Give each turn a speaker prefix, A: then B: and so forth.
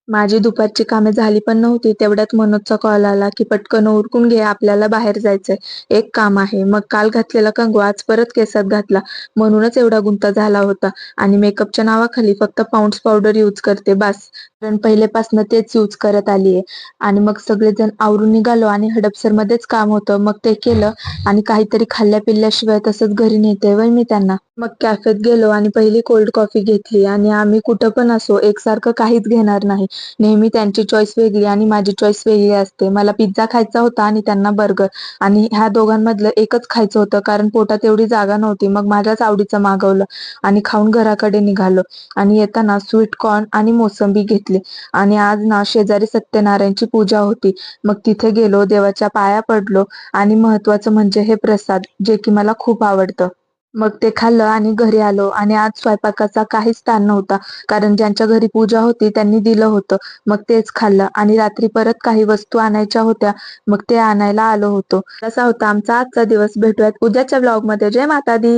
A: माझी दुपारची कामे झाली पण नव्हती तेवढ्यात मनोजचा कॉल आला की पटकन उरकून घे, आपल्याला बाहेर जायचंय, एक काम आहे. मग काल घातलेला कंगवा आज परत केसात घातला म्हणूनच एवढा गुंता झाला होता. आणि मेकअपच्या नावाखाली फक्त पाऊंड्स पावडर यूज करते बास, कारण पहिलेपासून तेच यूज करत आलीये. आणि मग सगळेजण आवरून निघालो आणि हडपसरमध्येच काम होतं, मग ते केलं. आणि काहीतरी खाल्ल्या पिल्ल्याशिवाय तसंच घरी नेते वय मी त्यांना. मग कॅफेत गेलो आणि पहिली कोल्ड कॉफी घेतली. आणि आम्ही कुठं पण असो एकसारखं काहीच घेणार नाही. नेहमी त्यांची चॉईस वेगळी आणि माझी चॉईस वेगळी असते. मला पिझ्झा खायचा होता आणि त्यांना बर्गर. आणि ह्या दोघांमधलं एकच खायचं होतं, कारण पोटात एवढी जागा नव्हती. मग माझ्याच आवडीचं मागवलं आणि खाऊन घराकडे निघालो. आणि येताना स्वीट कॉर्न आणि मोसंबी घेतली. आणि आज ना शेजारी सत्यनारायणची पूजा होती. मग तिथे गेलो, देवाच्या पाया पडलो. आणि महत्वाचं म्हणजे हे प्रसाद, जे की मला खूप आवडतं. मग ते खाल्लं आणि घरी आलो. आणि आज स्वयंपाकाचा काहीच ताण नव्हता, कारण ज्यांच्या घरी पूजा होती त्यांनी दिलं होतं. मग तेच खाल्लं. आणि रात्री परत काही वस्तू आणायच्या होत्या, मग ते आणायला आलो होतो. असा होता आमचा आजचा दिवस. भेटूयात उद्याच्या ब्लॉग मध्ये. जय माता दी.